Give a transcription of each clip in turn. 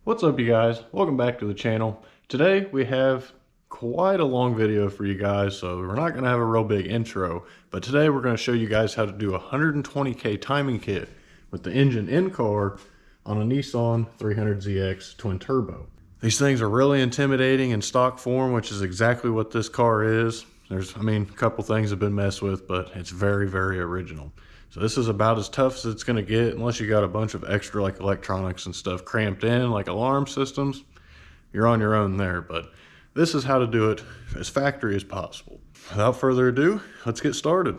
What's up, you guys? Welcome back to the channel. Today we have quite a long video for you guys, so we're not going to have a real big intro, but today we're going to show you guys how to do a 120k timing kit with the engine in car on a Nissan 300ZX twin turbo. These things are really intimidating in stock form, which is exactly what this car is. A couple things have been messed with, but it's very, very original. So this is about as tough as it's going to get, unless you got a bunch of extra like electronics and stuff cramped in, like alarm systems. You're on your own there, but this is how to do it as factory as possible. Without further ado, let's get started.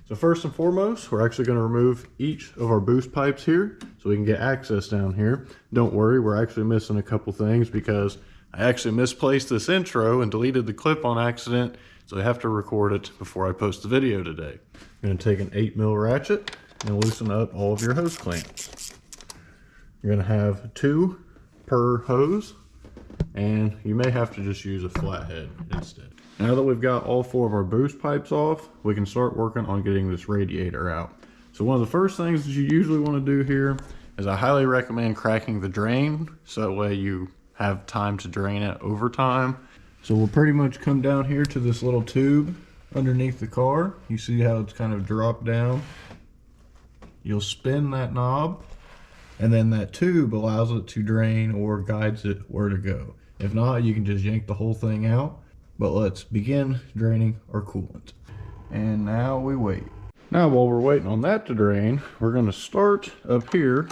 So first and foremost, we're actually going to remove each of our boost pipes here so we can get access down here. Don't worry, we're actually missing a couple things because I actually misplaced this intro and deleted the clip on accident, so I have to record it before I post the video today. I'm going to take an 8mm ratchet and loosen up all of your hose clamps. You're going to have 2 per hose, and you may have to just use a flathead instead. Now that we've got all 4 of our boost pipes off, we can start working on getting this radiator out. So one of the first things that you usually want to do here is I highly recommend cracking the drain, so that way you have time to drain it over time. So we'll pretty much come down here to this little tube underneath the car. You see how it's kind of dropped down? You'll spin that knob, and then that tube allows it to drain or guides it where to go. If not, you can just yank the whole thing out. But let's begin draining our coolant. And now we wait. Now while we're waiting on that to drain, we're going to start up here.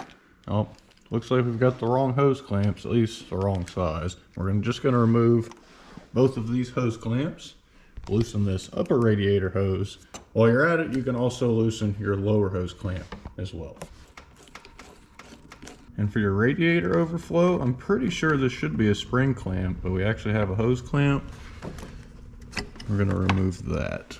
Oh, looks like we've got the wrong hose clamps, at least the wrong size. We're just going to remove both of these hose clamps, loosen this upper radiator hose. While you're at it, you can also loosen your lower hose clamp as well. And for your radiator overflow, I'm pretty sure this should be a spring clamp, but we actually have a hose clamp. We're going to remove that.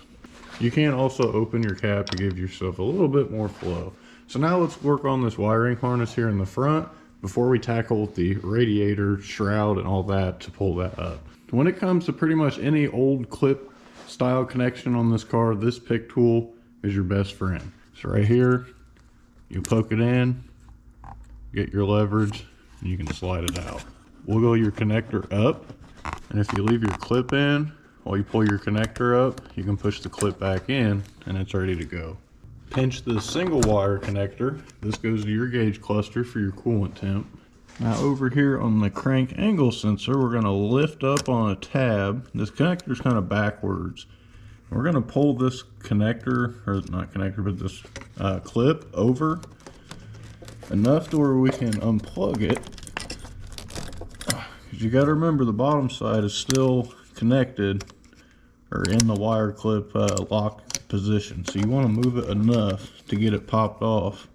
You can also open your cap to give yourself a little bit more flow. So now let's work on this wiring harness here in the front before we tackle the radiator, shroud, and all that to pull that up. When it comes to pretty much any old clip style connection on this car, this pick tool is your best friend. So right here, you poke it in, get your leverage, and you can slide it out. Wiggle your connector up, and if you leave your clip in, while you pull your connector up, you can push the clip back in, and it's ready to go. Pinch this single wire connector. This goes to your gauge cluster for your coolant temp. Now over here on the crank angle sensor, we're going to lift up on a tab. This connector is kind of backwards. We're going to pull this connector, or not connector, but this clip over enough to where we can unplug it. Because you got to remember the bottom side is still connected or in the wire clip locked position. So you want to move it enough to get it popped off.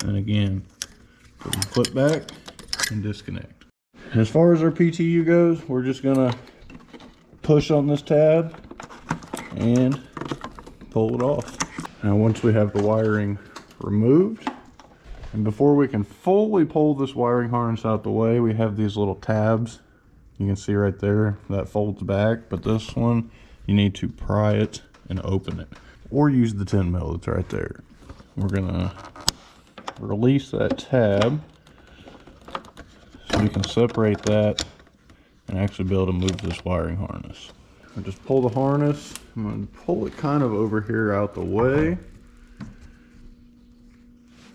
And again, put the clip back and disconnect. As far as our PTU goes, we're just gonna push on this tab and pull it off. Now once we have the wiring removed, and before we can fully pull this wiring harness out the way, we have these little tabs. You can see right there that folds back, but this one you need to pry it and open it, or use the 10mm that's right there. We're gonna release that tab so we can separate that and actually be able to move this wiring harness. I just pull the harness. I'm going to pull it kind of over here out the way.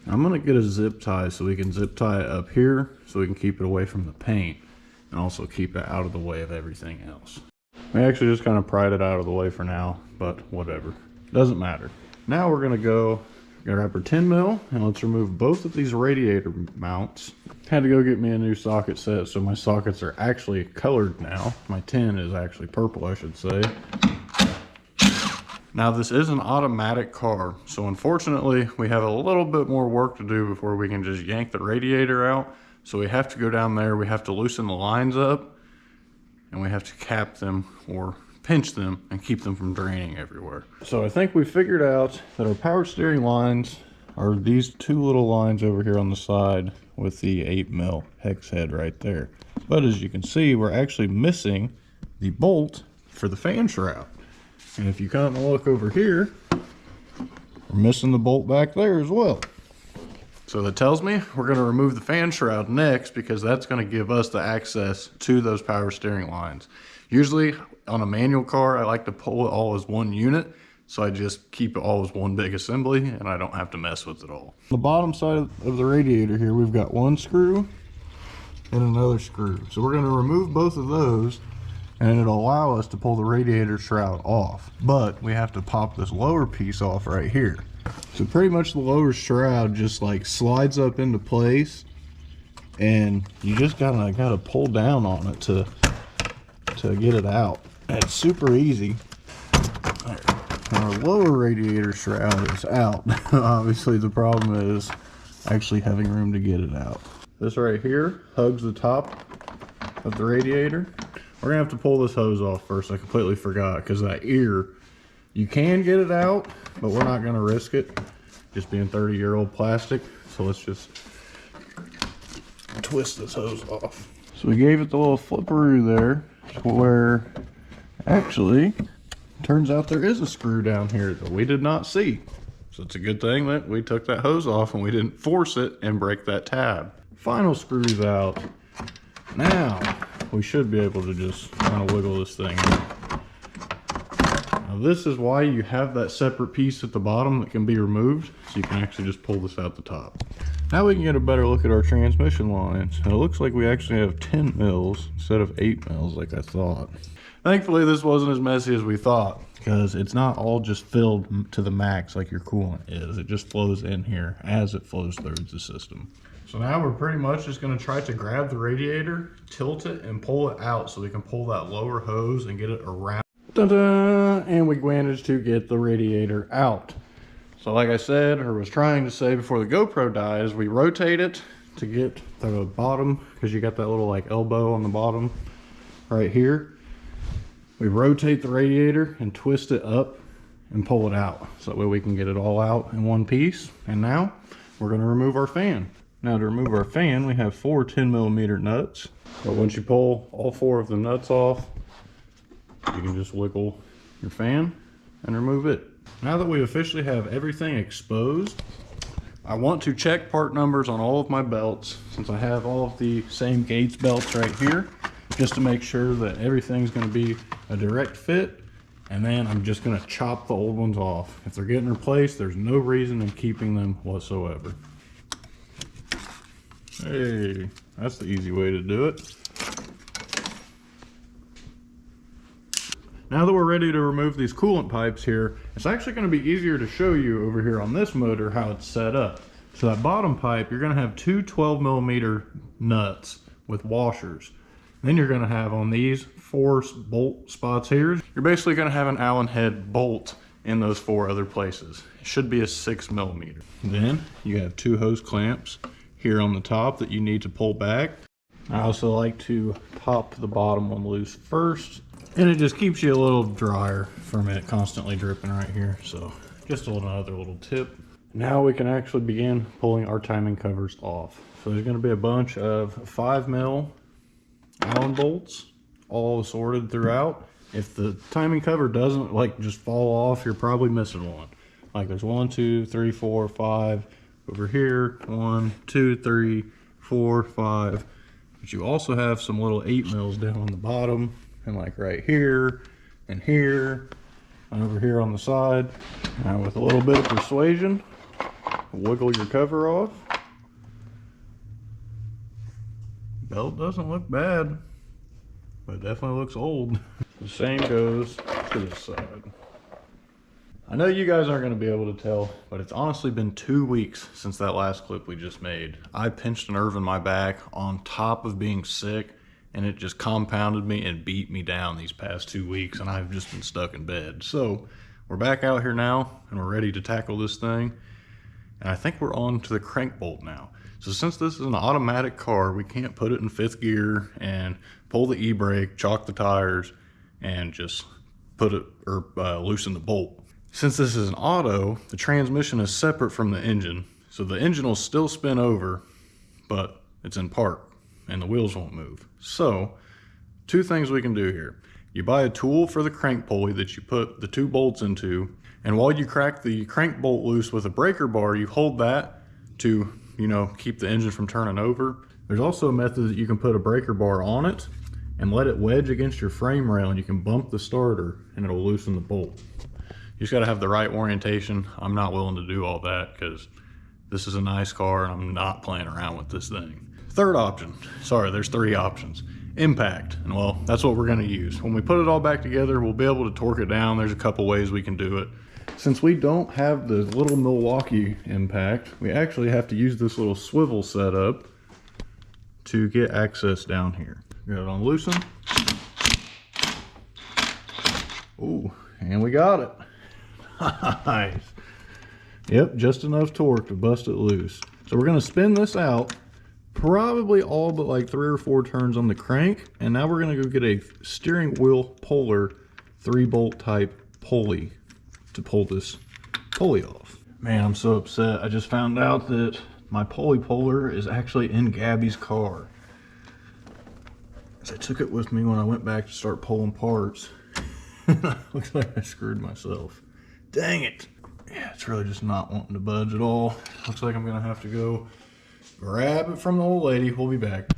I'm going to get a zip tie so we can zip tie it up here so we can keep it away from the paint and also keep it out of the way of everything else. We actually just kind of pried it out of the way for now, but whatever. Doesn't matter. Now we're going to go grab our 10mm and let's remove both of these radiator mounts. Had to go get me a new socket set, so my sockets are actually colored now. My tin is actually purple, I should say. Now this is an automatic car, so unfortunately we have a little bit more work to do before we can just yank the radiator out. So we have to go down there, we have to loosen the lines up, and we have to cap them or pinch them and keep them from draining everywhere. So I think we figured out that our power steering lines are these 2 little lines over here on the side with the 8mm hex head right there. But as you can see, we're actually missing the bolt for the fan shroud. And if you kind of look over here, we're missing the bolt back there as well. So that tells me we're going to remove the fan shroud next, because that's going to give us the access to those power steering lines. Usually on a manual car, I like to pull it all as one unit. So I just keep it all as one big assembly and I don't have to mess with it all. The bottom side of the radiator here, we've got one screw and another screw. So we're going to remove both of those, and it'll allow us to pull the radiator shroud off. But we have to pop this lower piece off right here. So pretty much the lower shroud just like slides up into place, and you just gotta pull down on it to get it out. And it's super easy. Our lower radiator shroud is out. Obviously the problem is actually having room to get it out. This right here hugs the top of the radiator. We're gonna have to pull this hose off first. I completely forgot, because that ear, you can get it out, but we're not gonna risk it, just being 30-year-old plastic. So let's just twist this hose off. So we gave it the little flipperoo there, where actually turns out there is a screw down here that we did not see. So it's a good thing that we took that hose off and we didn't force it and break that tab. Final screws out. Now we should be able to just kind of wiggle this thing. Now this is why you have that separate piece at the bottom that can be removed, so you can actually just pull this out the top. Now we can get a better look at our transmission lines. And it looks like we actually have 10 mils instead of 8 mils like I thought. Thankfully this wasn't as messy as we thought, because it's not all just filled to the max like your coolant is. It just flows in here as it flows through the system. So now we're pretty much just going to try to grab the radiator, tilt it, and pull it out so we can pull that lower hose and get it around. Dun-dun! And we managed to get the radiator out. So like I said, or was trying to say before the GoPro dies, we rotate it to get the bottom, because you got that little like elbow on the bottom right here. We rotate the radiator and twist it up and pull it out, so that way we can get it all out in one piece. And now we're going to remove our fan. Now to remove our fan, we have 4 10mm nuts. But once you pull all 4 of the nuts off, you can just wiggle your fan and remove it. Now that we officially have everything exposed, I want to check part numbers on all of my belts, since I have all of the same Gates belts right here, just to make sure that everything's going to be a direct fit. And then I'm just going to chop the old ones off. If they're getting replaced, there's no reason in keeping them whatsoever. Hey, that's the easy way to do it. Now that we're ready to remove these coolant pipes here, it's actually going to be easier to show you over here on this motor how it's set up. So that bottom pipe, you're going to have 2 12mm nuts with washers. Then you're going to have on these 4 bolt spots here, you're basically going to have an Allen head bolt in those 4 other places. It should be a 6mm. Then you have 2 hose clamps here on the top that you need to pull back. I also like to pop the bottom one loose first, and it just keeps you a little drier from it constantly dripping right here. So just another little tip. Now we can actually begin pulling our timing covers off. So there's going to be a bunch of 5mm Allen bolts all assorted throughout. If the timing cover doesn't like just fall off, you're probably missing one. Like there's 1 2 3 4 5 over here, 1 2 3 4 5. But you also have some little 8mm down on the bottom, and like right here and here and over here on the side. Now with a little bit of persuasion, wiggle your cover off. Belt doesn't look bad, but it definitely looks old. The same goes to this side. I know you guys aren't going to be able to tell, but it's honestly been 2 weeks since that last clip we just made. I pinched a nerve in my back on top of being sick, and it just compounded me and beat me down these past 2 weeks, and I've just been stuck in bed. So we're back out here now, and we're ready to tackle this thing. And I think we're on to the crank bolt now. So since this is an automatic car, we can't put it in 5th gear and pull the e-brake, chalk the tires, and just put it or loosen the bolt. Since this is an auto, the transmission is separate from the engine. So the engine will still spin over, but it's in park and the wheels won't move. So 2 things we can do here. You buy a tool for the crank pulley that you put the 2 bolts into, and while you crack the crank bolt loose with a breaker bar, you hold that to you know, keep the engine from turning over. There's also a method that you can put a breaker bar on it and let it wedge against your frame rail, and you can bump the starter and it'll loosen the bolt. You just gotta have the right orientation. I'm not willing to do all that because this is a nice car and I'm not playing around with this thing. Third option, sorry, there's 3 options. Impact, and well, that's what we're gonna use. When we put it all back together, we'll be able to torque it down. There's a couple ways we can do it. Since we don't have the little Milwaukee impact, we actually have to use this little swivel setup to get access down here. Got it on loosen. Ooh, and we got it. Nice. Yep, just enough torque to bust it loose. So we're gonna spin this out, probably all but like 3 or 4 turns on the crank, and now we're gonna go get a steering wheel puller 3-bolt type pulley to pull this pulley off. Man, I'm so upset. I just found out that my pulley puller is actually in Gabby's car. I took it with me when I went back to start pulling parts. Looks like I screwed myself. Dang it. Yeah, it's really just not wanting to budge at all. Looks like I'm gonna have to go grab it from the old lady. We'll be back.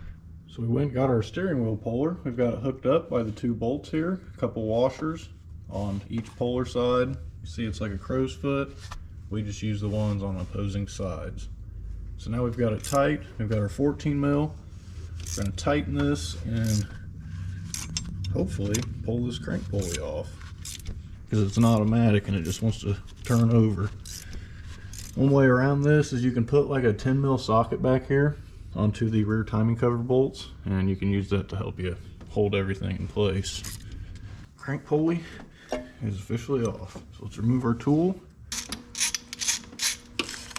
So we went and got our steering wheel puller. We've got it hooked up by the 2 bolts here, a couple washers on each puller side. You see it's like a crow's foot. We just use the ones on opposing sides. So now we've got it tight. We've got our 14 mil. We're gonna tighten this and hopefully pull this crank pulley off, because it's an automatic and it just wants to turn over. One way around this is you can put like a 10 mil socket back here onto the rear timing cover bolts, and you can use that to help you hold everything in place. Crank pulley is officially off. So let's remove our tool.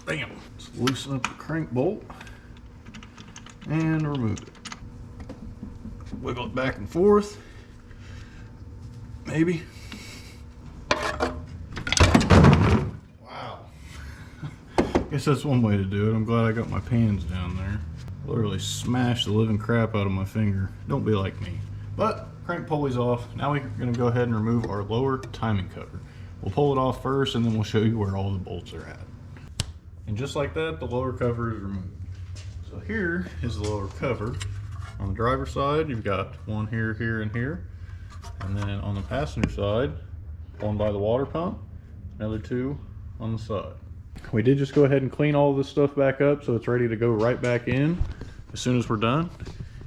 Bam! Let's loosen up the crank bolt and remove it. Wiggle it back and forth. Maybe. Wow. Guess that's one way to do it. I'm glad I got my pans down there. Literally smashed the living crap out of my finger. Don't be like me. But crank pulley's off. Now we're going to go ahead and remove our lower timing cover. We'll pull it off first and then we'll show you where all the bolts are at. And just like that, the lower cover is removed. So here is the lower cover. On the driver's side, you've got one here, here, and here. And then on the passenger side, one by the water pump, another 2 on the side. We did just go ahead and clean all this stuff back up so it's ready to go right back in as soon as we're done.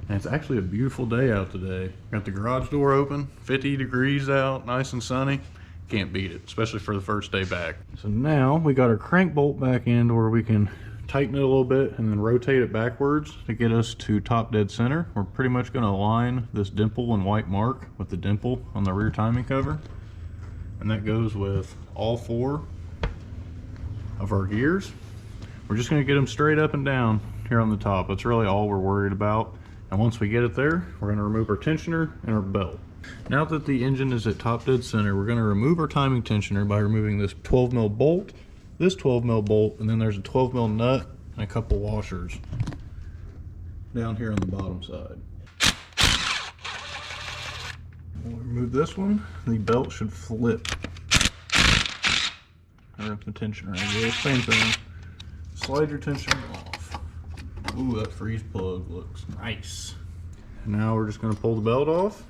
And it's actually a beautiful day out today. Got the garage door open, 50 degrees out, nice and sunny. Can't beat it, especially for the first day back. So now we got our crank bolt back in to where we can tighten it a little bit and then rotate it backwards to get us to top dead center. We're pretty much going to align this dimple and white mark with the dimple on the rear timing cover, and that goes with all 4 of our gears. We're just going to get them straight up and down here on the top. That's really all we're worried about. And once we get it there, we're going to remove our tensioner and our belt. Now that the engine is at top dead center, we're going to remove our timing tensioner by removing this 12 mil bolt, this 12 mil bolt, and then there's a 12 mil nut and a couple washers down here on the bottom side. We'll remove this one. The belt should flip. Or the tensioner, I guess. Same thing. Slide your tensioner off. Ooh, that freeze plug looks nice. And now we're just going to pull the belt off.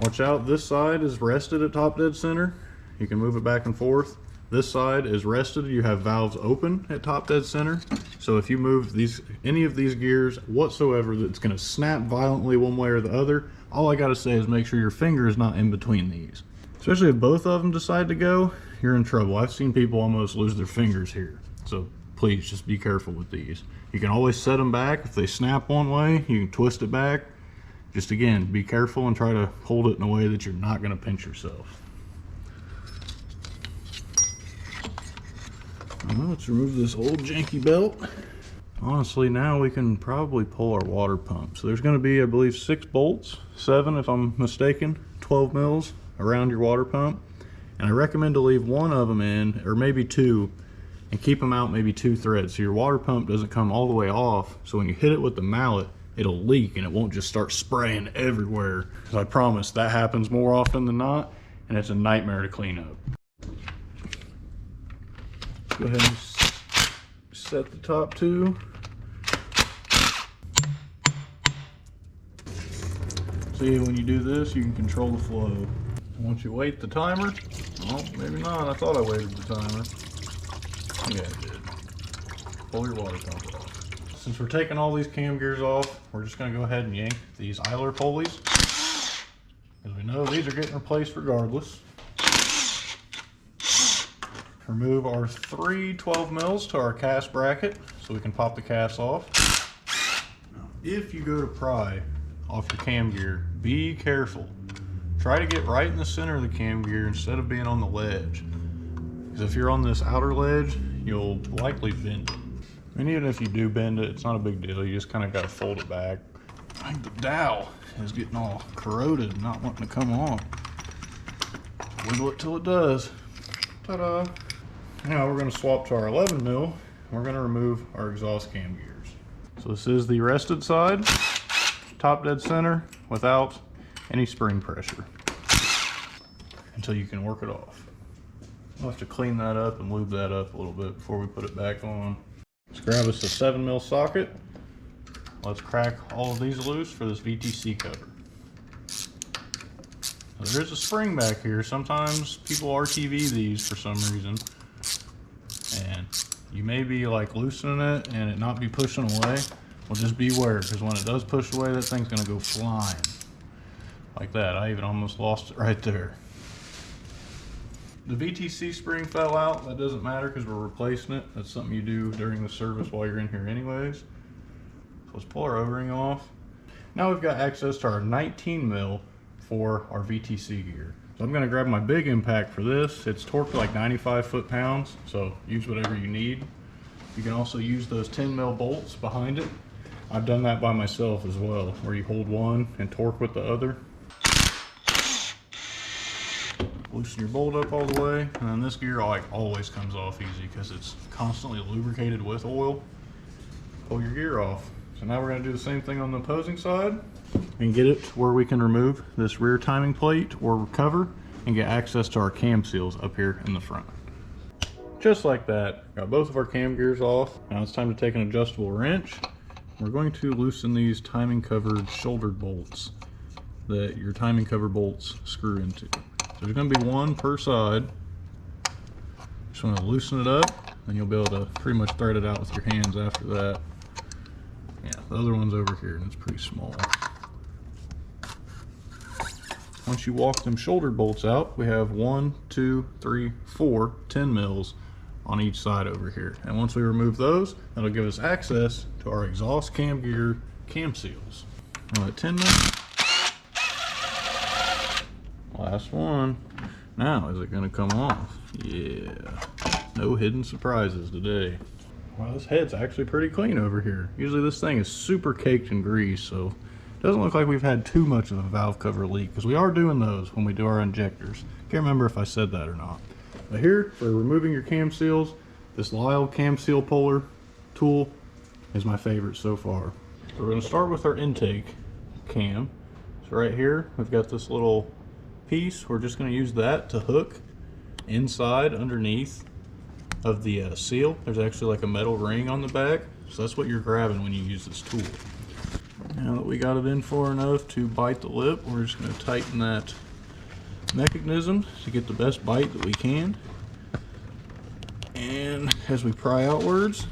Watch out, this side is rested at top dead center. You can move it back and forth. This side is rested. You have valves open at top dead center. So if you move any of these gears whatsoever, that's going to snap violently one way or the other. All I got to say is make sure your finger is not in between these. Especially if both of them decide to go, you're in trouble. I've seen people almost lose their fingers here. So please just be careful with these. You can always set them back. If they snap one way, you can twist it back. Just again, be careful and try to hold it in a way that you're not going to pinch yourself. Let's remove this old janky belt. Honestly, now we can probably pull our water pump. So there's going to be, I believe, 6 bolts, 7 if I'm mistaken, 12 mils around your water pump. And I recommend to leave one of them in, or maybe 2, and keep them out maybe 2 threads so your water pump doesn't come all the way off. So when you hit it with the mallet, it'll leak and it won't just start spraying everywhere. Because I promise that happens more often than not, and it's a nightmare to clean up. Go ahead and set the top two. See, when you do this, you can control the flow. Once you wait the timer, well, maybe not. I thought I waited the timer. Yeah, I did. Pull your water pump off. Since we're taking all these cam gears off, we're just going to go ahead and yank these idler pulleys. As we know, these are getting replaced regardless. Remove our 3 12 mils to our cast bracket so we can pop the cast off. Now, if you go to pry off your cam gear, be careful. Try to get right in the center of the cam gear instead of being on the ledge. Because if you're on this outer ledge, you'll likely bend it. And even if you do bend it, it's not a big deal. You just kind of got to fold it back. I think the dowel is getting all corroded and not wanting to come on. Wiggle it till it does. Ta-da! Now we're going to swap to our 11 mil. We're going to remove our exhaust cam gears. So this is the rested side, top dead center, without any spring pressure until you can work it off. We'll have to clean that up and lube that up a little bit before we put it back on. Let's grab us a 7 mil socket. Let's crack all of these loose for this VTC cover. Now, there's a spring back here. Sometimes people RTV these for some reason, and you may be like loosening it and it not be pushing away. Well, just beware, because when it does push away, that thing's gonna go flying. Like that. I even almost lost it right there. The VTC spring fell out. That doesn't matter because we're replacing it. That's something you do during the service while you're in here anyways. So let's pull our O-ring off. Now we've got access to our 19 mil for our VTC gear. So I'm going to grab my big impact for this. It's torqued like 95 foot-pounds, so use whatever you need. You can also use those 10 mil bolts behind it. I've done that by myself as well, where you hold one and torque with the other. Loosen your bolt up all the way, and then this gear like always comes off easy because it's constantly lubricated with oil. Pull your gear off. So now we're going to do the same thing on the opposing side and get it to where we can remove this rear timing plate or cover and get access to our cam seals up here in the front. Just like that, got both of our cam gears off. Now it's time to take an adjustable wrench. We're going to loosen these timing covered shouldered bolts that your timing cover bolts screw into. So there's going to be one per side. Just want to loosen it up, and you'll be able to pretty much thread it out with your hands after that. Yeah, the other one's over here, and it's pretty small. Once you walk them shoulder bolts out, we have 1, 2, 3, 4 10 mils on each side over here. And once we remove those, that'll give us access to our exhaust cam gear cam seals. All right, 10 mils. Last one. Now, is it going to come off? Yeah. No hidden surprises today. Wow, this head's actually pretty clean over here. Usually this thing is super caked in grease, so it doesn't look like we've had too much of a valve cover leak, because we are doing those when we do our injectors. Can't remember if I said that or not. But here, for removing your cam seals, this Lyle cam seal puller tool is my favorite so far. So we're going to start with our intake cam. So right here, we've got this little piece. We're just going to use that to hook inside underneath of the seal. There's actually like a metal ring on the back, so that's what you're grabbing when you use this tool. Now that we got it in far enough to bite the lip, we're just going to tighten that mechanism to get the best bite that we can. And as we pry outwards,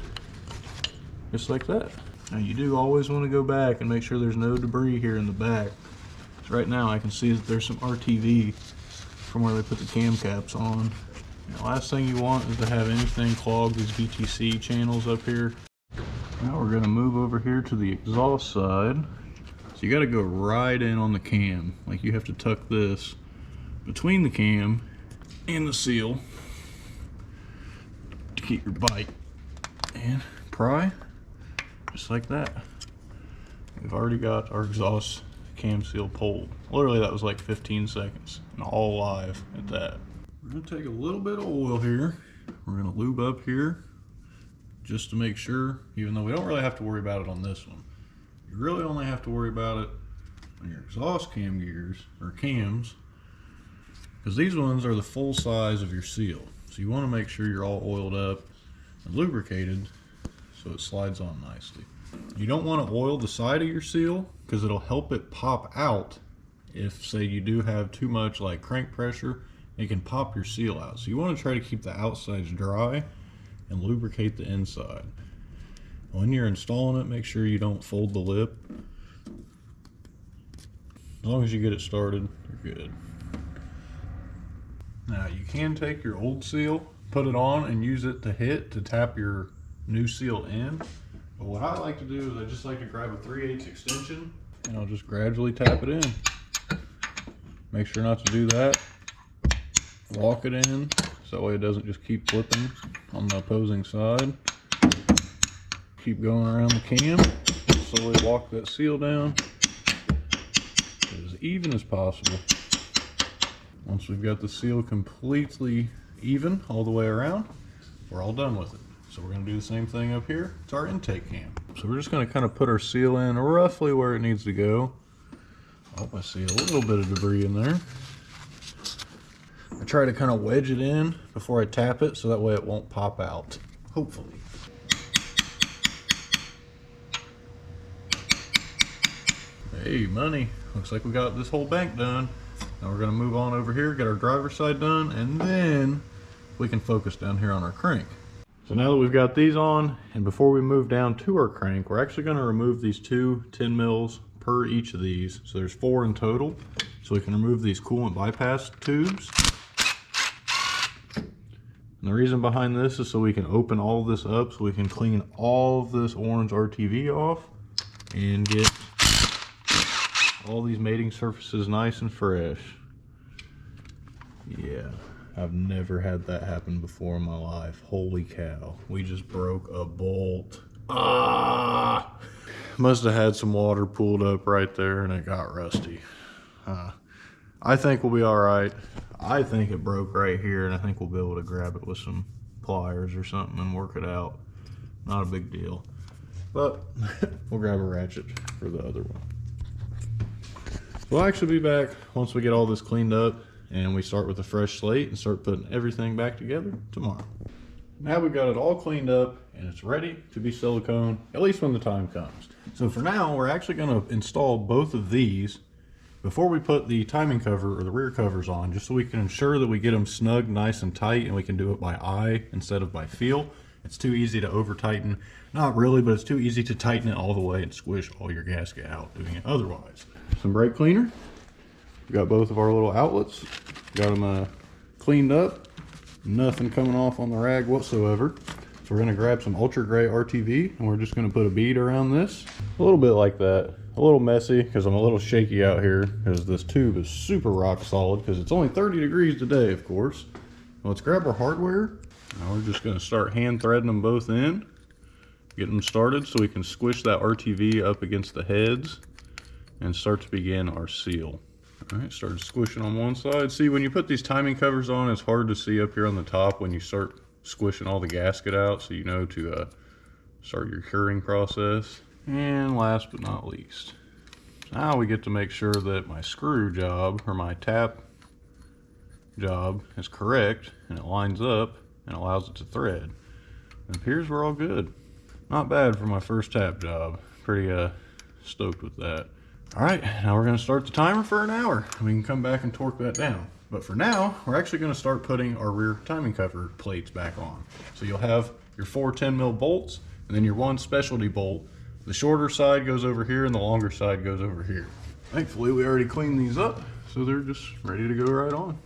just like that. Now you do always want to go back and make sure there's no debris here in the back. So right now I can see that there's some RTV from where they put the cam caps on. Now, last thing you want is to have anything clog these VTC channels up here. Now we're going to move over here to the exhaust side. So you got to go right in on the cam. Like you have to tuck this between the cam and the seal to keep your bite. And pry just like that. We've already got our exhaust cam seal pulled. Literally that was like 15 seconds and all live at that. We're going to take a little bit of oil here. We're going to lube up here just to make sure, even though we don't really have to worry about it on this one. You really only have to worry about it on your exhaust cam gears or cams, because these ones are the full size of your seal. So you want to make sure you're all oiled up and lubricated so it slides on nicely. You don't want to oil the side of your seal because it'll help it pop out. If, say, you do have too much like crank pressure, it can pop your seal out. So you want to try to keep the outsides dry and lubricate the inside. When you're installing it, make sure you don't fold the lip. As long as you get it started, you're good. Now you can take your old seal, put it on and use it to hit to tap your new seal in. But what I like to do is I just like to grab a 3/8 extension and I'll just gradually tap it in. Make sure not to do that. Lock it in so that way it doesn't just keep flipping on the opposing side. Keep going around the cam. Slowly walk that seal down as even as possible. Once we've got the seal completely even all the way around, we're all done with it. So we're going to do the same thing up here. It's our intake cam. So we're just going to kind of put our seal in roughly where it needs to go. Oh, I see a little bit of debris in there. I try to kind of wedge it in before I tap it so that way it won't pop out, hopefully. Hey, money. Looks like we got this whole bank done. Now we're going to move on over here, get our driver's side done, and then we can focus down here on our crank. So now that we've got these on, and before we move down to our crank, we're actually going to remove these 2 10 mils per each of these. So there's 4 in total. So we can remove these coolant bypass tubes. And the reason behind this is so we can open all of this up so we can clean all of this orange RTV off and get all these mating surfaces nice and fresh. Yeah, I've never had that happen before in my life. Holy cow, we just broke a bolt. Ah! Must have had some water pooled up right there and it got rusty. I think we'll be all right. I think it broke right here and I think we'll be able to grab it with some pliers or something and work it out. Not a big deal, but we'll grab a ratchet for the other one. We'll actually be back once we get all this cleaned up and we start with a fresh slate and start putting everything back together tomorrow. Now we've got it all cleaned up and it's ready to be silicone, at least when the time comes. So for now, we're actually going to install both of these before we put the timing cover or the rear covers on, just so we can ensure that we get them snug, nice and tight, and we can do it by eye instead of by feel. It's too easy to over tighten. Not really, but it's too easy to tighten it all the way and squish all your gasket out doing it otherwise. Some brake cleaner. We got both of our little outlets. Got them cleaned up. Nothing coming off on the rag whatsoever. So we're going to grab some ultra gray RTV and we're just going to put a bead around this. A little bit like that. A little messy because I'm a little shaky out here because this tube is super rock solid because it's only 30 degrees today, of course. Let's grab our hardware. Now we're just going to start hand threading them both in. Get them started so we can squish that RTV up against the heads and start to begin our seal. All right, started squishing on one side. See, when you put these timing covers on, it's hard to see up here on the top when you start squishing all the gasket out, so you know to start your curing process. And last but not least, now we get to make sure that my screw job or my tap job is correct and it lines up and allows it to thread. It appears we're all good. Not bad for my first tap job. Pretty stoked with that. All right, now we're going to start the timer for an hour. We can come back and torque that down. But for now, we're actually going to start putting our rear timing cover plates back on. So you'll have your 4 10 mil bolts and then your 1 specialty bolt. The shorter side goes over here and the longer side goes over here. Thankfully, we already cleaned these up, so they're just ready to go right on.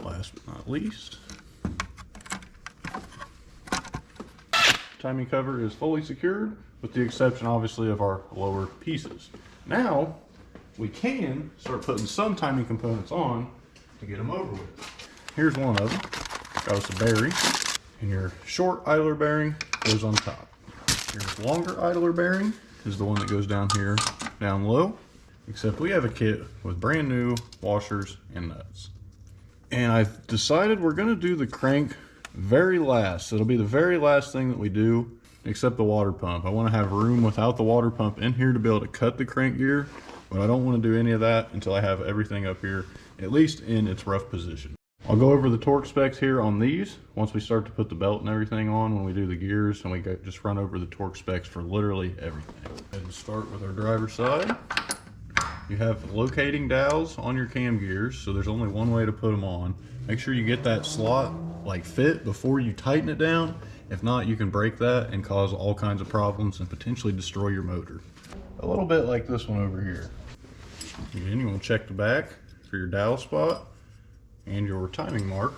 Last but not least, timing cover is fully secured, with the exception obviously of our lower pieces. Now we can start putting some timing components on to get them over with. Here's one of them. Got us a bearing, and your short idler bearing goes on top. Your longer idler bearing is the one that goes down here, down low, except we have a kit with brand new washers and nuts. And I've decided we're going to do the crank very last. It'll be the very last thing that we do, except the water pump. I want to have room without the water pump in here to be able to cut the crank gear, but I don't want to do any of that until I have everything up here, at least in its rough position. I'll go over the torque specs here on these once we start to put the belt and everything on, when we do the gears, and we just run over the torque specs for literally everything. And start with our driver's side. You have locating dowels on your cam gears, so there's only one way to put them on. Make sure you get that slot like fit before you tighten it down. If not, you can break that and cause all kinds of problems and potentially destroy your motor. A little bit like this one over here. Again, you want to check the back for your dowel spot and your timing mark.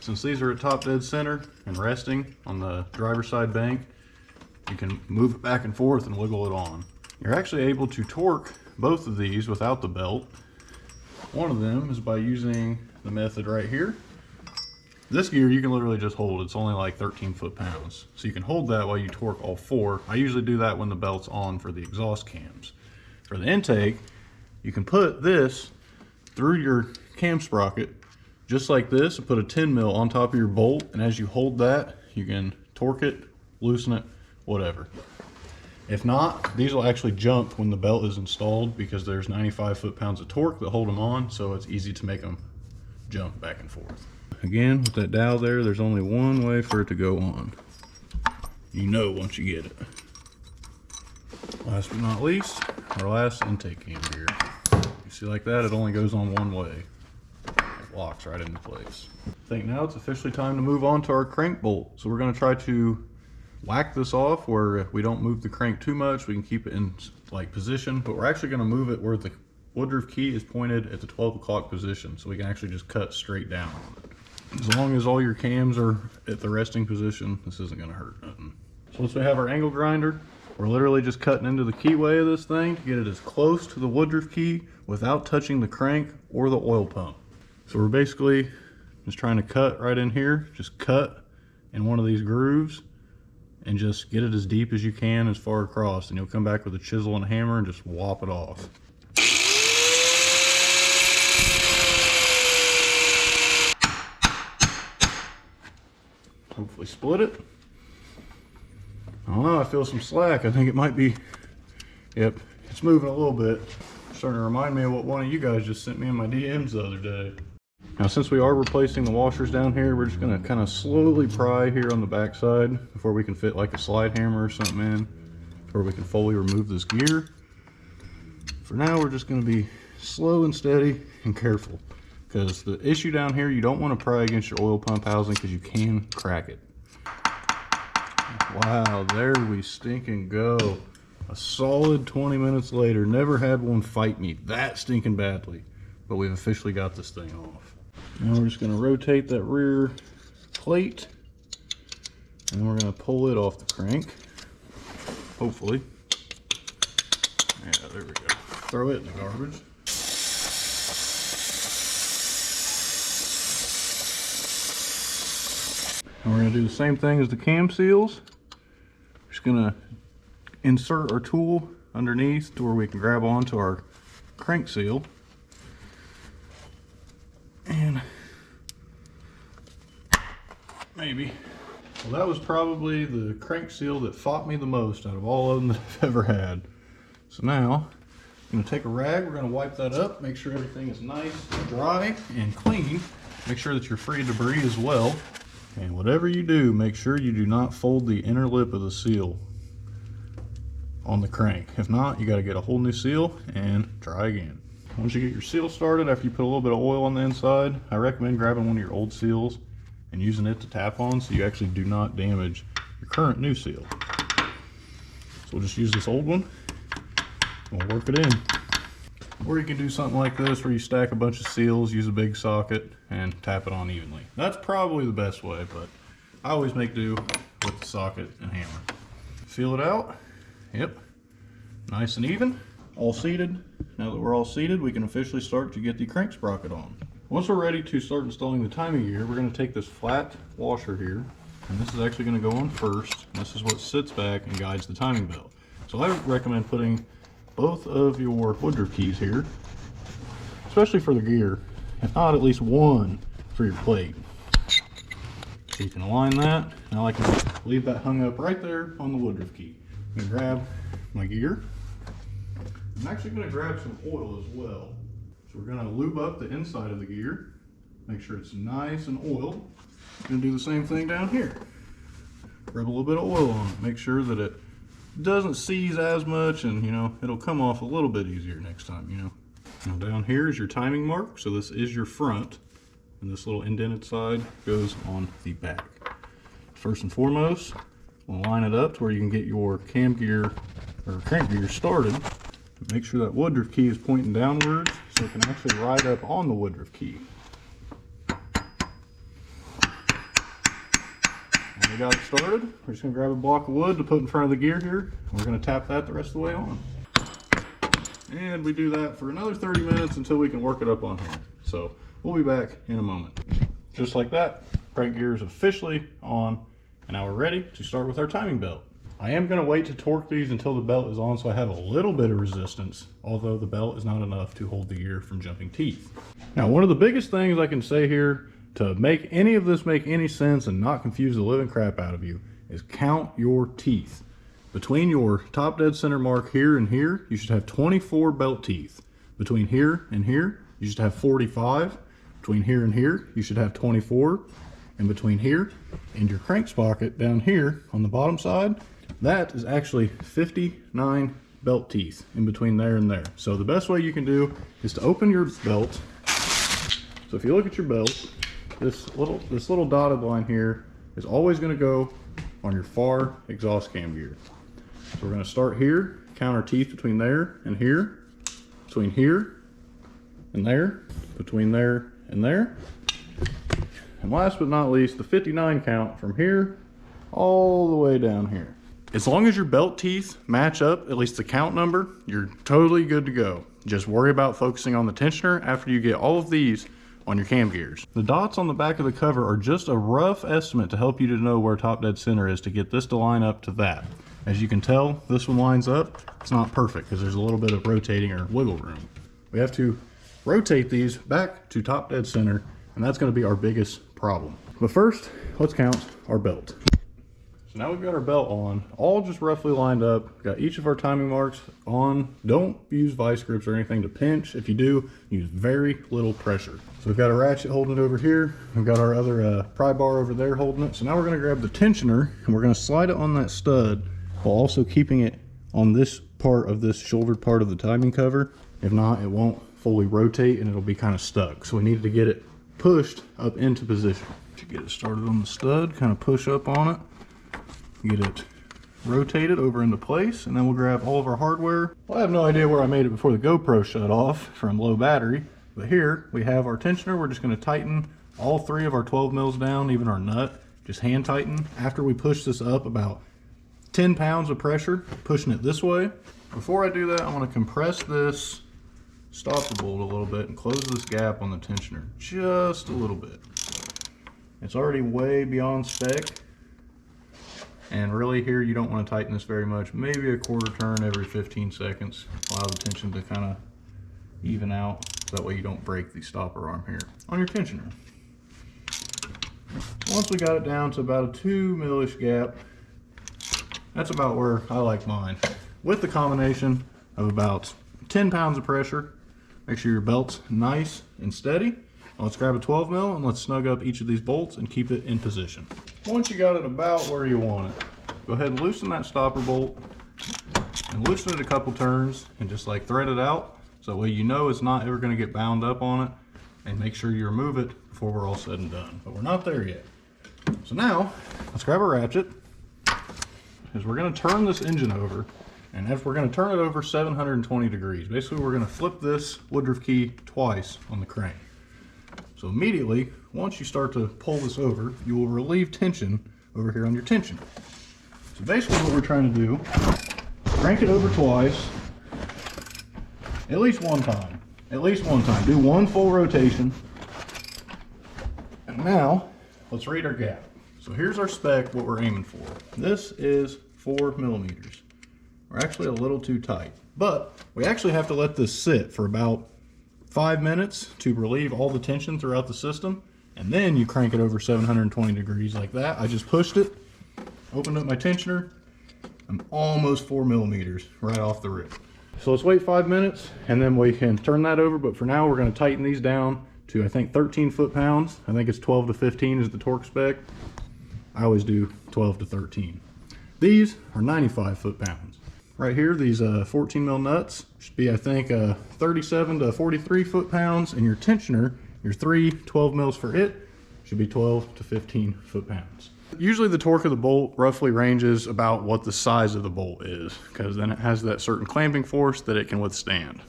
Since these are at top dead center and resting on the driver's side bank, you can move it back and forth and wiggle it on. You're actually able to torque both of these without the belt. One of them is by using the method right here. This gear you can literally just hold. It's only like 13 foot-pounds. So you can hold that while you torque all four. I usually do that when the belt's on for the exhaust cams. For the intake, you can put this through your cam sprocket just like this and put a 10 mil on top of your bolt, and as you hold that, you can torque it, loosen it, whatever. If not, these will actually jump when the belt is installed because there's 95 foot-pounds of torque that hold them on, so it's easy to make them jump back and forth. Again, with that dowel there, there's only one way for it to go on. You know once you get it. Last but not least, our last intake cam gear. You see like that, it only goes on one way. It locks right into place. I think now it's officially time to move on to our crank bolt. So we're going to try to whack this off where we don't move the crank too much. We can keep it in like position, but we're actually going to move it where the woodruff key is pointed at the 12 o'clock position, so we can actually just cut straight down on it. As long as all your cams are at the resting position, this isn't going to hurt nothing. So once we have our angle grinder, we're literally just cutting into the keyway of this thing to get it as close to the woodruff key without touching the crank or the oil pump. So we're basically just trying to cut right in here, just cut in one of these grooves and just get it as deep as you can as far across, and you'll come back with a chisel and a hammer and just whop it off. Hopefully split it. I don't know, I feel some slack. I think it might be, yep, it's moving a little bit. Starting to remind me of what one of you guys just sent me in my DMs the other day. Now, since we are replacing the washers down here, we're just gonna kind of slowly pry here on the back side before we can fit like a slide hammer or something in, or we can fully remove this gear. For now, we're just gonna be slow and steady and careful, because the issue down here, you don't want to pry against your oil pump housing because you can crack it. Wow, there we stinking go. A solid 20 minutes later, never had one fight me that stinking badly, but we've officially got this thing off. Now we're just going to rotate that rear plate, and then we're going to pull it off the crank, hopefully. Yeah, there we go. Throw it in the garbage. And we're going to do the same thing as the cam seals. We're just going to insert our tool underneath to where we can grab onto our crank seal. And maybe. Well, that was probably the crank seal that fought me the most out of all of them that I've ever had. So now, I'm going to take a rag, we're going to wipe that up, make sure everything is nice, dry, and clean. Make sure that you're free of debris as well. And whatever you do, make sure you do not fold the inner lip of the seal on the crank. If not, you got to get a whole new seal and try again. Once you get your seal started, after you put a little bit of oil on the inside, I recommend grabbing one of your old seals and using it to tap on so you actually do not damage your current new seal. So we'll just use this old one and we'll work it in. Or you can do something like this where you stack a bunch of seals, use a big socket, and tap it on evenly. That's probably the best way, but I always make do with the socket and hammer. Feel it out. Yep. Nice and even. All seated. Now that we're all seated, we can officially start to get the crank sprocket on. Once we're ready to start installing the timing gear, we're going to take this flat washer here, and this is actually going to go on first. This is what sits back and guides the timing belt. So I recommend putting both of your woodruff keys here, especially for the gear, if not at least one for your plate. So you can align that, and I like to leave that hung up right there on the woodruff key. I'm going to grab my gear. I'm actually going to grab some oil as well. So we're going to lube up the inside of the gear. Make sure it's nice and oiled. Gonna do the same thing down here. Rub a little bit of oil on it. Make sure that it doesn't seize as much, and you know, it'll come off a little bit easier next time, you know. Now down here is your timing mark. So this is your front, and this little indented side goes on the back. First and foremost, we'll line it up to where you can get your cam gear or crank gear started. Make sure that woodruff key is pointing downwards so it can actually ride up on the woodruff key. And we got it started. We're just going to grab a block of wood to put in front of the gear here. We're going to tap that the rest of the way on. And we do that for another 30 minutes until we can work it up on here. So we'll be back in a moment. Just like that, crank gear is officially on, and now we're ready to start with our timing belt. I am going to wait to torque these until the belt is on so I have a little bit of resistance, although the belt is not enough to hold the gear from jumping teeth. Now, one of the biggest things I can say here to make any of this make any sense and not confuse the living crap out of you is count your teeth. Between your top dead center mark here and here, you should have 24 belt teeth. Between here and here, you should have 45. Between here and here, you should have 24. And between here and your crank sprocket down here on the bottom side, that is actually 59 belt teeth in between there and there. So the best way you can do is to open your belt. So if you look at your belt, this little dotted line here is always going to go on your far exhaust cam gear. So we're going to start here, count our teeth between there and here, between here and there, between there and there. And last but not least, the 59 count from here all the way down here. As long as your belt teeth match up, at least the count number, you're totally good to go. Just worry about focusing on the tensioner after you get all of these on your cam gears. The dots on the back of the cover are just a rough estimate to help you to know where top dead center is to get this to line up to that. As you can tell, this one lines up. It's not perfect because there's a little bit of rotating or wiggle room. We have to rotate these back to top dead center, and that's going to be our biggest problem. But first, let's count our belt. So now we've got our belt on, all just roughly lined up. We've got each of our timing marks on. Don't use vice grips or anything to pinch. If you do, use very little pressure. So we've got a ratchet holding it over here. We've got our other pry bar over there holding it. So now we're going to grab the tensioner and we're going to slide it on that stud while also keeping it on this part of this shouldered part of the timing cover. If not, it won't fully rotate and it'll be kind of stuck. So we needed to get it pushed up into position. To get it started on the stud, kind of push up on it. Get it rotated over into place, and then we'll grab all of our hardware. Well, I have no idea where I made it before the GoPro shut off from low battery, but here we have our tensioner. We're just going to tighten all 3 of our 12 mils down, even our nut, just hand tighten. After we push this up about 10 pounds of pressure, pushing it this way. Before I do that, I want to compress this stopper bolt a little bit and close this gap on the tensioner just a little bit. It's already way beyond spec. And really here you don't want to tighten this very much, maybe a quarter turn every 15 seconds. Allow the tension to kind of even out so that way you don't break the stopper arm here on your tensioner. Once we got it down to about a 2 mil-ish gap, that's about where I like mine. With the combination of about 10 pounds of pressure, make sure your belt's nice and steady. Let's grab a 12 mil and let's snug up each of these bolts and keep it in position. Once you got it about where you want it, go ahead and loosen that stopper bolt and loosen it a couple turns and just like thread it out so that way you know it's not ever going to get bound up on it, and make sure you remove it before we're all said and done. But we're not there yet. So now let's grab a ratchet, because we're going to turn this engine over, and if we're going to turn it over 720 degrees. Basically we're going to flip this woodruff key twice on the crank. So immediately, once you start to pull this over, you will relieve tension over here on your tension. So basically what we're trying to do, crank it over twice, at least one time. At least one time. Do one full rotation. And now, let's read our gap. So here's our spec, what we're aiming for. This is 4 millimeters. We're actually a little too tight, but we actually have to let this sit for about 5 minutes to relieve all the tension throughout the system, and then you crank it over 720 degrees like that. I just pushed it, opened up my tensioner. I'm almost 4 millimeters right off the rip. So let's wait 5 minutes and then we can turn that over, but for now we're going to tighten these down to, I think, 13 foot-pounds. I think it's 12 to 15 is the torque spec. I always do 12 to 13. These are 95 foot-pounds. Right here, these 14 mil nuts should be, I think, 37 to 43 foot-pounds, and your tensioner, your 12 mils for it, should be 12 to 15 foot-pounds. Usually the torque of the bolt roughly ranges about what the size of the bolt is, because then it has that certain clamping force that it can withstand.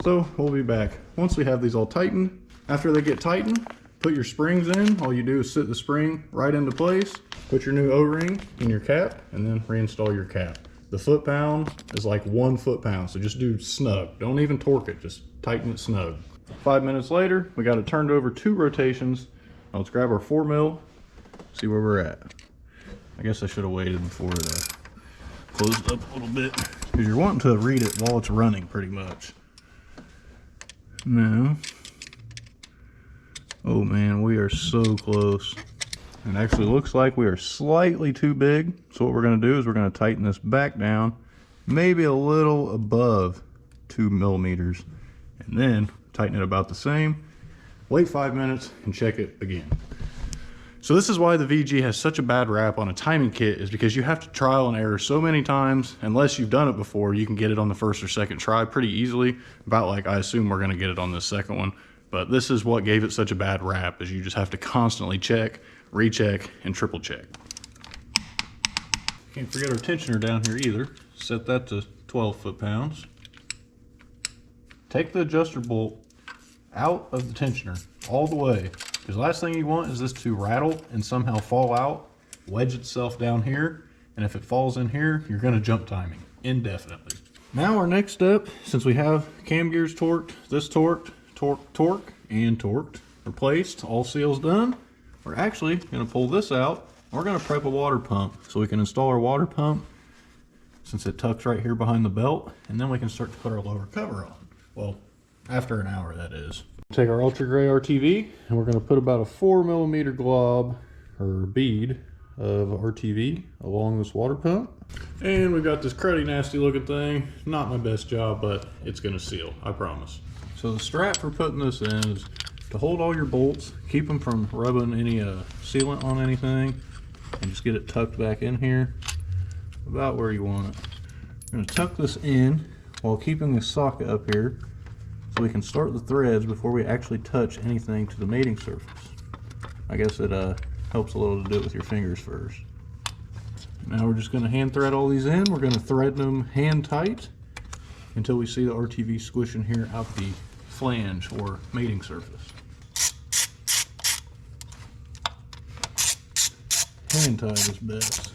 So we'll be back once we have these all tightened. After they get tightened, put your springs in. All you do is sit the spring right into place, put your new O-ring in your cap, and then reinstall your cap. The foot-pound is like 1 foot-pound, so just do snug. Don't even torque it, just tighten it snug. 5 minutes later, we got it turned over 2 rotations. Now let's grab our 4 mil, see where we're at. I guess I should have waited before it closed up a little bit, because you're wanting to read it while it's running pretty much. Now, oh man, we are so close. It actually looks like we are slightly too big. So what we're going to do is we're going to tighten this back down, maybe a little above 2 millimeters, and then tighten it about the same. Wait 5 minutes and check it again. So this is why the VG has such a bad rap on a timing kit, is because you have to trial and error so many times. Unless you've done it before, you can get it on the first or second try pretty easily. About like I assume we're going to get it on this second one. But this is what gave it such a bad rap, is you just have to constantly check, recheck, and triple check. Can't forget our tensioner down here either. Set that to 12 foot-pounds. Take the adjuster bolt out of the tensioner all the way, because the last thing you want is this to rattle and somehow fall out, wedge itself down here, and if it falls in here, you're going to jump timing indefinitely. Now our next step, since we have cam gears torqued, this torqued, and torqued, replaced, all seals done, we're actually going to pull this out. We're going to prep a water pump so we can install our water pump, since it tucks right here behind the belt, and then we can start to put our lower cover on. Well, after an hour, that is. Take our ultra gray RTV, and we're going to put about a 4 millimeter glob or bead of RTV along this water pump. And we've got this cruddy nasty looking thing. Not my best job, but it's going to seal, I promise. So the strap for putting this in is to hold all your bolts, keep them from rubbing any sealant on anything, and just get it tucked back in here about where you want it. I'm going to tuck this in while keeping this socket up here so we can start the threads before we actually touch anything to the mating surface. I guess it helps a little to do it with your fingers first. Now we're just going to hand thread all these in. We're going to thread them hand tight until we see the RTV squishing here out the flange or mating surface. Hand tight is best.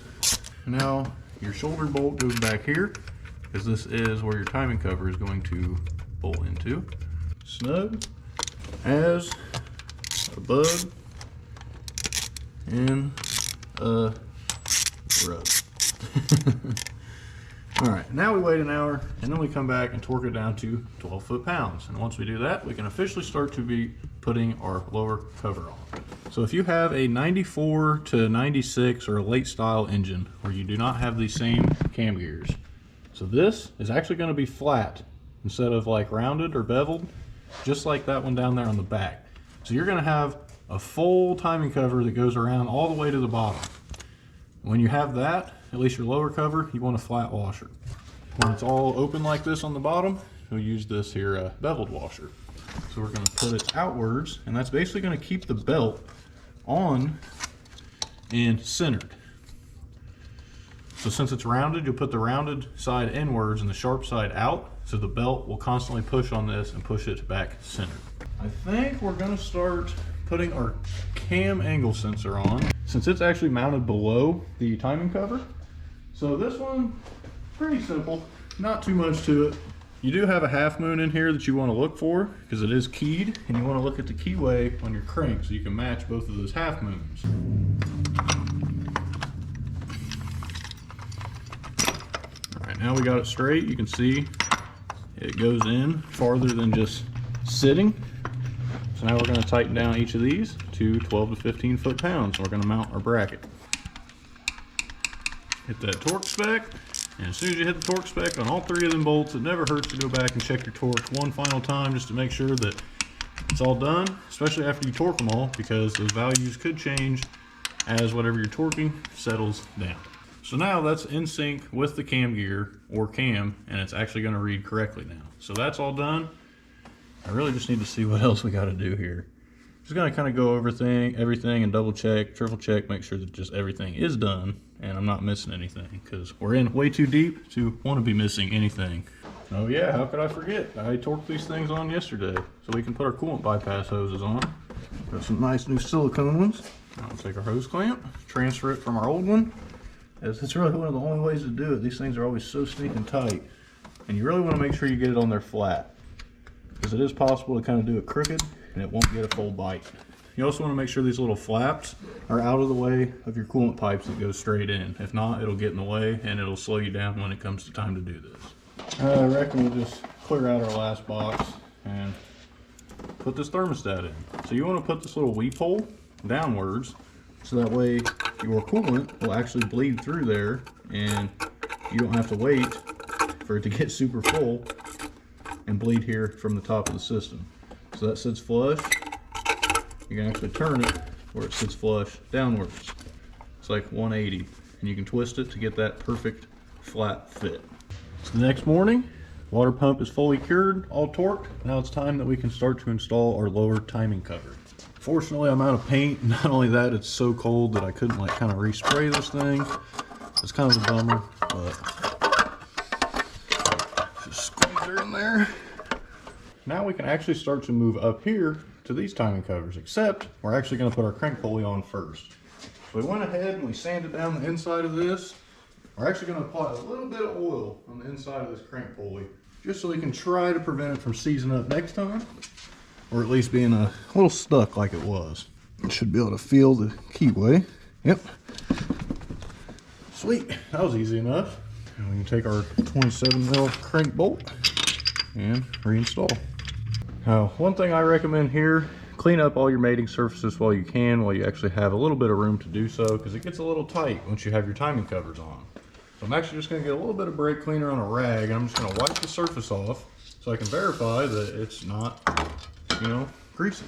Now your shoulder bolt goes back here, because this is where your timing cover is going to bolt into. Snug as a bug in a rug. Alright, now we wait an hour, and then we come back and torque it down to 12 foot-pounds. And once we do that, we can officially start to be putting our lower cover on. So if you have a 94 to 96 or a late style engine where you do not have the same cam gears, so this is actually going to be flat instead of like rounded or beveled, just like that one down there on the back. So you're going to have a full timing cover that goes around all the way to the bottom. When you have that, at least your lower cover, you want a flat washer. When it's all open like this on the bottom, we'll use this here beveled washer. So we're going to put it outwards, and that's basically going to keep the belt on and centered. So since it's rounded, you'll put the rounded side inwards and the sharp side out, so the belt will constantly push on this and push it back centered. I think we're going to start putting our cam angle sensor on, since it's actually mounted below the timing cover. So this one, pretty simple, not too much to it. You do have a half moon in here that you want to look for, because it is keyed, and you want to look at the keyway on your crank so you can match both of those half moons. Alright, now we got it straight. You can see it goes in farther than just sitting. So now we're going to tighten down each of these to 12 to 15 foot-pounds. We're going to mount our bracket. Hit that torque spec, and as soon as you hit the torque spec on all 3 of them bolts, it never hurts to go back and check your torque one final time just to make sure that It's all done, especially after you torque them all, because those values could change as whatever you're torquing settles down. So now that's in sync with the cam gear or cam, and it's actually going to read correctly now. So that's all done. I really just need to see what else we got to do here. Just going to kind of go over everything and double check, triple check, make sure that just everything is done and I'm not missing anything, because we're in way too deep to want to be missing anything. Oh yeah, how could I forget? I torqued these things on yesterday so we can put our coolant bypass hoses on. Got some nice new silicone ones. I'll take our hose clamp, transfer it from our old one, as it's really one of the only ways to do it. These things are always so stinking tight, and you really want to make sure you get it on there flat, because it is possible to kind of do it crooked and it won't get a full bite. You also want to make sure these little flaps are out of the way of your coolant pipes that go straight in. If not, it'll get in the way and it'll slow you down when it comes to time to do this. I reckon we'll just clear out our last box and put this thermostat in. So you want to put this little weep hole downwards, so that way your coolant will actually bleed through there and you don't have to wait for it to get super full and bleed here from the top of the system. So that sits flush. You can actually turn it where it sits flush downwards. It's like 180, and you can twist it to get that perfect flat fit. So the next morning, water pump is fully cured, all torqued. Now it's time that we can start to install our lower timing cover. Fortunately, I'm out of paint. Not only that, it's so cold that I couldn't like kind of respray this thing. It's kind of a bummer, but just squeeze her in there. Now we can actually start to move up here to these timing covers, except we're actually going to put our crank pulley on first. So we went ahead and we sanded down the inside of this. We're actually going to apply a little bit of oil on the inside of this crank pulley, just so we can try to prevent it from seizing up next time, or at least being a little stuck like it was. It should be able to feel the keyway. Yep. Sweet, that was easy enough. And we can take our 27mm crank bolt and reinstall. Now, one thing I recommend here, clean up all your mating surfaces while you can, while you actually have a little bit of room to do so, because it gets a little tight once you have your timing covers on. So I'm actually just going to get a little bit of brake cleaner on a rag, and I'm just going to wipe the surface off so I can verify that it's not, greasy.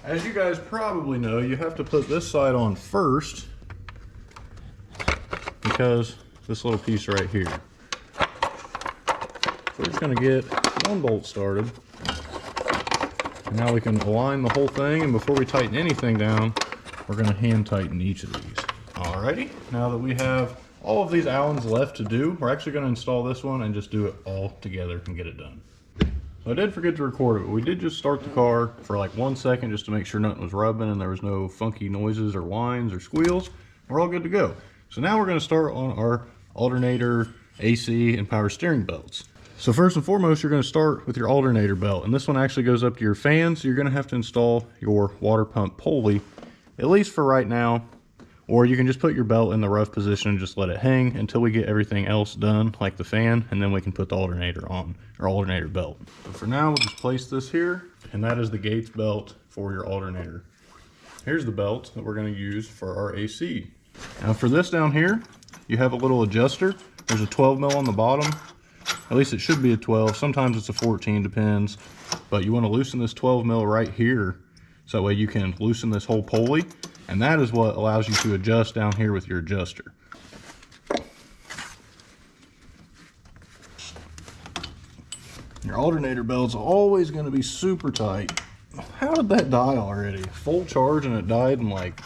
As you guys probably know, you have to put this side on first, because this little piece right here. So we're just going to get one bolt started. And now we can align the whole thing, and before we tighten anything down, we're going to hand tighten each of these. Alrighty, now that we have all of these Allens left to do, we're actually going to install this one and just do it all together and get it done. So I did forget to record it, but we did just start the car for like 1 second just to make sure nothing was rubbing and there was no funky noises or whines or squeals. We're all good to go. So now we're going to start on our alternator, AC, and power steering belts. So first and foremost, you're going to start with your alternator belt, and this one actually goes up to your fan, so you're going to have to install your water pump pulley, at least for right now, or you can just put your belt in the rough position and just let it hang until we get everything else done, like the fan, and then we can put the alternator on, or alternator belt. So for now, we'll just place this here, and that is the Gates belt for your alternator. Here's the belt that we're going to use for our AC. Now for this down here, you have a little adjuster. There's a 12mm on the bottom. At least it should be a 12. Sometimes it's a 14, depends. But you want to loosen this 12mm right here, so that way you can loosen this whole pulley. And that is what allows you to adjust down here with your adjuster. Your alternator belt's always going to be super tight. How did that die already? Full charge and it died in like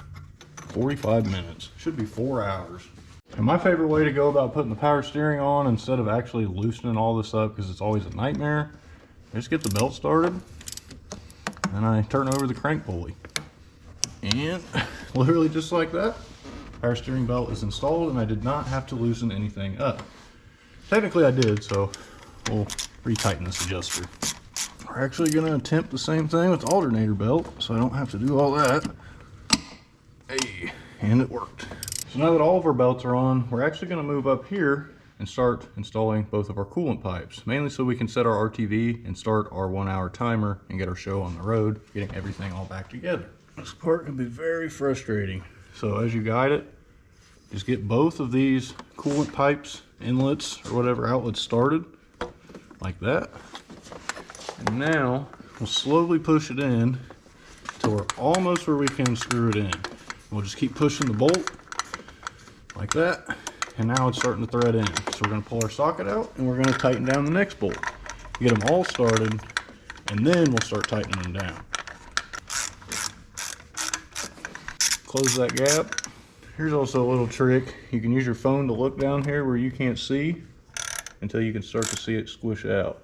45 minutes. Should be 4 hours. And my favorite way to go about putting the power steering on, instead of actually loosening all this up, because it's always a nightmare, I just get the belt started and I turn over the crank pulley. And literally just like that, power steering belt is installed and I did not have to loosen anything up. Technically I did, so we'll retighten this adjuster. We're actually going to attempt the same thing with the alternator belt, so I don't have to do all that. Hey, and it worked. So now that all of our belts are on, we're actually going to move up here and start installing both of our coolant pipes, mainly so we can set our RTV and start our 1 hour timer and get our show on the road, getting everything all back together. This part can be very frustrating. So as you guide it, just get both of these coolant pipes, inlets, or whatever outlets started, like that. And now we'll slowly push it in until we're almost where we can screw it in. We'll just keep pushing the bolt like that. And now it's starting to thread in. So we're going to pull our socket out and we're going to tighten down the next bolt. Get them all started, and then we'll start tightening them down. Close that gap. Here's also a little trick. You can use your phone to look down here where you can't see until you can start to see it squish out.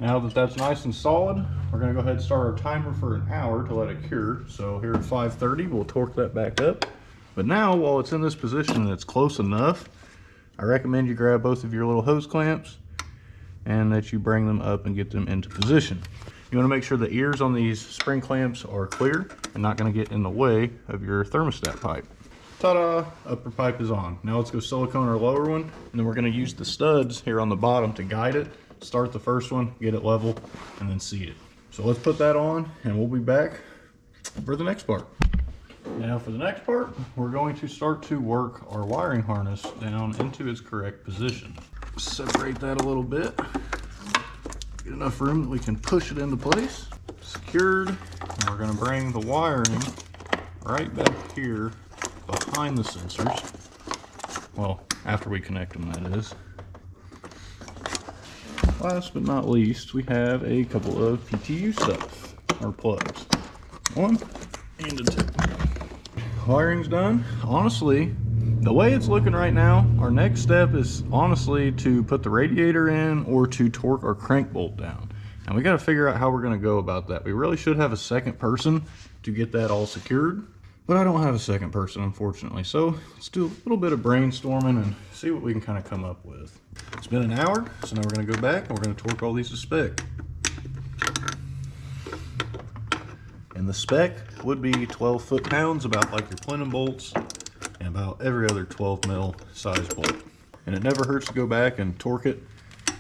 Now that that's nice and solid, we're going to go ahead and start our timer for an hour to let it cure. So here at 5:30, we'll torque that back up. But now, while it's in this position and it's close enough, I recommend you grab both of your little hose clamps and that you bring them up and get them into position. You want to make sure the ears on these spring clamps are clear and not going to get in the way of your thermostat pipe. Ta-da! Upper pipe is on. Now let's go silicone our lower one, and then we're going to use the studs here on the bottom to guide it. Start the first one, get it level, and then seat it. So let's put that on, and we'll be back for the next part. Now for the next part, we're going to start to work our wiring harness down into its correct position. Separate that a little bit. Get enough room that we can push it into place. Secured, and we're going to bring the wiring right back here behind the sensors. Well, after we connect them, that is. Last but not least, we have a couple of PTU stuff, or plugs. One and a two. Wiring's done. Honestly, the way it's looking right now, our next step is honestly to put the radiator in or to torque our crank bolt down. And we got to figure out how we're going to go about that. We really should have a second person to get that all secured, but I don't have a second person, unfortunately. So let's do a little bit of brainstorming and see what we can kind of come up with. It's been an hour, so now we're going to go back and we're going to torque all these to spec. And the spec would be 12 foot-pounds, about like your plenum bolts, and about every other 12 mil size bolt. And it never hurts to go back and torque it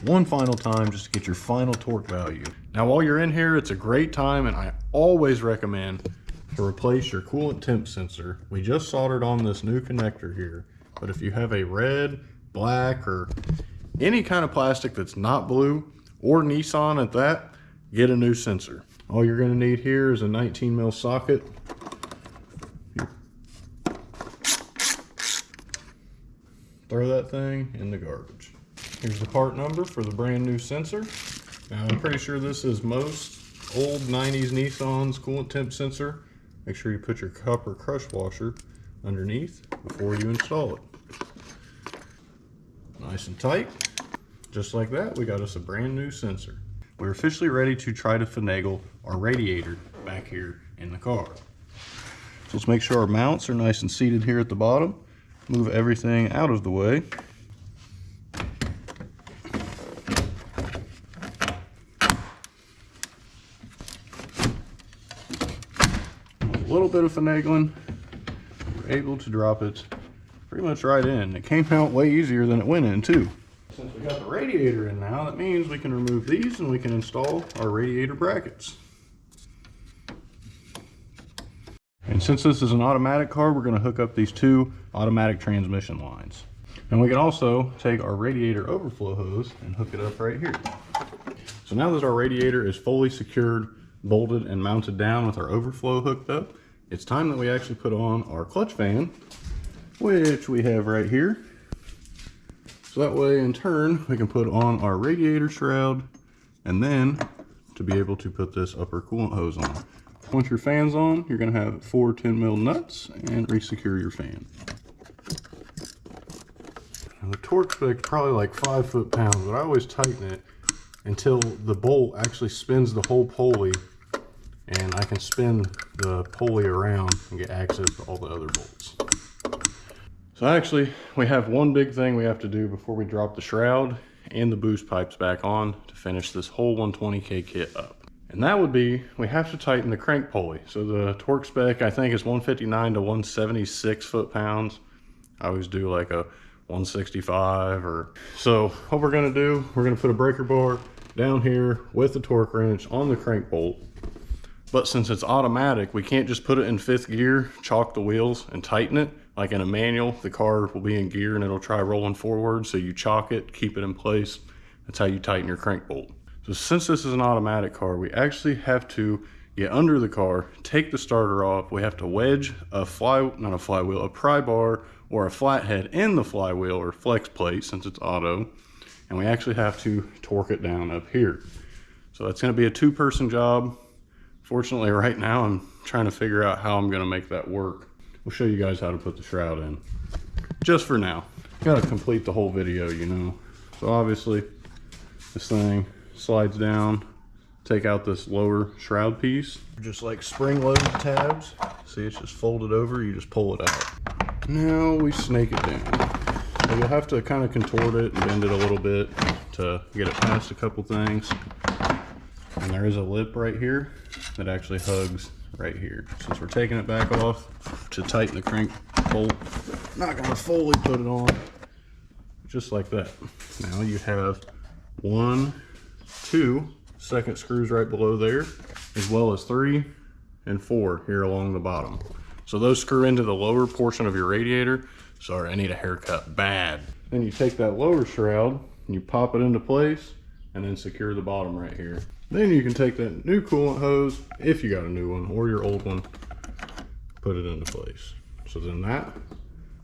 one final time just to get your final torque value. Now while you're in here, it's a great time, and I always recommend to replace your coolant temp sensor. We just soldered on this new connector here, but if you have a red, black, or any kind of plastic that's not blue, or Nissan at that, get a new sensor. All you're going to need here is a 19 mil socket. Throw that thing in the garbage. Here's the part number for the brand new sensor. Now I'm pretty sure this is most old 90s Nissan's coolant temp sensor. Make sure you put your copper crush washer underneath before you install it. Nice and tight. Just like that, we got us a brand new sensor. We're officially ready to try to finagle our radiator back here in the car. So let's make sure our mounts are nice and seated here at the bottom. Move everything out of the way. A little bit of finagling, we're able to drop it pretty much right in. It came out way easier than it went in too. Since we got the radiator in now, that means we can remove these and we can install our radiator brackets. And since this is an automatic car, we're going to hook up these two automatic transmission lines. And we can also take our radiator overflow hose and hook it up right here. So now that our radiator is fully secured, bolted, and mounted down with our overflow hooked up, it's time that we actually put on our clutch fan, which we have right here. So that way, in turn, we can put on our radiator shroud, and then to be able to put this upper coolant hose on. Once your fan's on, you're going to have 4 10 mil nuts and resecure your fan. Now the torque spec is probably like 5 foot-pounds, but I always tighten it until the bolt actually spins the whole pulley, and I can spin the pulley around and get access to all the other bolts. So actually, we have one big thing we have to do before we drop the shroud and the boost pipes back on to finish this whole 120K kit up. And that would be, we have to tighten the crank pulley. So the torque spec, I think, is 159 to 176 foot-pounds. I always do like a 165 or... So what we're gonna do, we're gonna put a breaker bar down here with the torque wrench on the crank bolt. But since it's automatic, we can't just put it in 5th gear, chalk the wheels, and tighten it. Like in a manual, the car will be in gear and it'll try rolling forward, so you chalk it, keep it in place. That's how you tighten your crank bolt. So since this is an automatic car, we actually have to get under the car, take the starter off. We have to wedge a pry bar or a flathead in the flywheel or flex plate since it's auto. And we actually have to torque it down up here. So that's gonna be a 2-person job. Fortunately, right now, I'm trying to figure out how I'm gonna make that work. We'll show you guys how to put the shroud in. Just for now. Gotta complete the whole video, you know. So obviously, this thing slides down, take out this lower shroud piece. Just like spring-loaded tabs. See, it's just folded over, you just pull it out. Now we snake it down. So you'll have to kind of contort it and bend it a little bit to get it past a couple things. And there is a lip right here that actually hugs right here. Since we're taking it back off to tighten the crank bolt, I'm not gonna fully put it on, just like that. Now you have 1, 2 second screws right below there, as well as 3 and 4 here along the bottom. So those screw into the lower portion of your radiator. Sorry, I need a haircut bad. Then you take that lower shroud and you pop it into place and then secure the bottom right here. Then you can take that new coolant hose, if you got a new one, or your old one, put it into place. So then that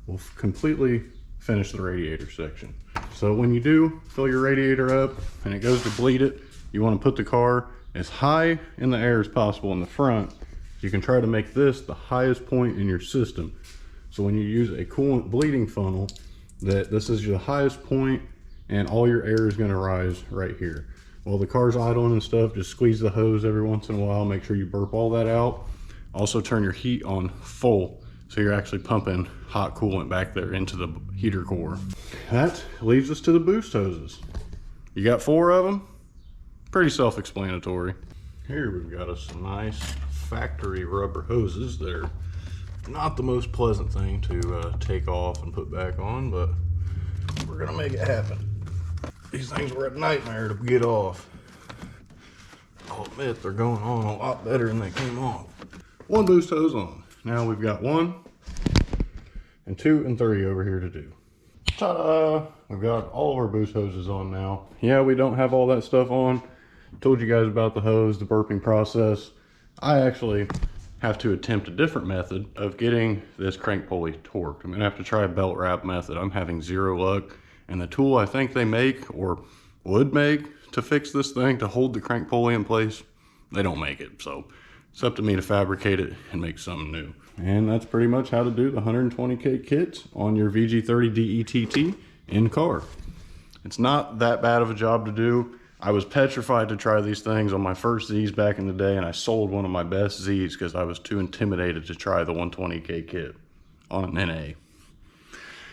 will completely finish the radiator section. So when you do fill your radiator up and it goes to bleed it, you want to put the car as high in the air as possible in the front. You can try to make this the highest point in your system. So when you use a coolant bleeding funnel, that this is your highest point and all your air is going to rise right here. While the car's idling and stuff, just squeeze the hose every once in a while. Make sure you burp all that out. Also turn your heat on full, so you're actually pumping hot coolant back there into the heater core. That leads us to the boost hoses. You got 4 of them. Pretty self-explanatory. Here we've got us some nice factory rubber hoses. They're not the most pleasant thing to take off and put back on, but we're gonna make it happen. These things were a nightmare to get off. I'll admit they're going on a lot better than they came off. 1 boost hose on. Now we've got 1 and 2 and 3 over here to do. Ta-da! We've got all of our boost hoses on now. Yeah, we don't have all that stuff on. Told you guys about the hose, the burping process. I actually have to attempt a different method of getting this crank pulley torqued. I'm gonna have to try a belt wrap method. I'm having 0 luck. And the tool I think they make or would make to fix this thing to hold the crank pulley in place, they don't make it. So it's up to me to fabricate it and make something new. And that's pretty much how to do the 120K kits on your VG30 DETT in car. It's not that bad of a job to do. I was petrified to try these things on my first Z's back in the day, and I sold one of my best Z's because I was too intimidated to try the 120K kit on an NA.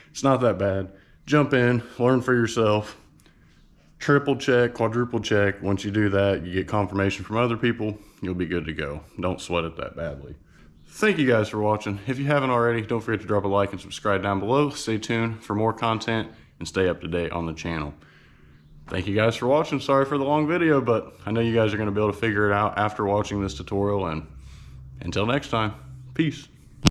It's not that bad. Jump in, learn for yourself, triple check, quadruple check. Once you do that, you get confirmation from other people, you'll be good to go. Don't sweat it that badly. Thank you guys for watching. If you haven't already, don't forget to drop a like and subscribe down below. Stay tuned for more content and stay up to date on the channel. Thank you guys for watching. Sorry for the long video, but I know you guys are going to be able to figure it out after watching this tutorial. And until next time, peace.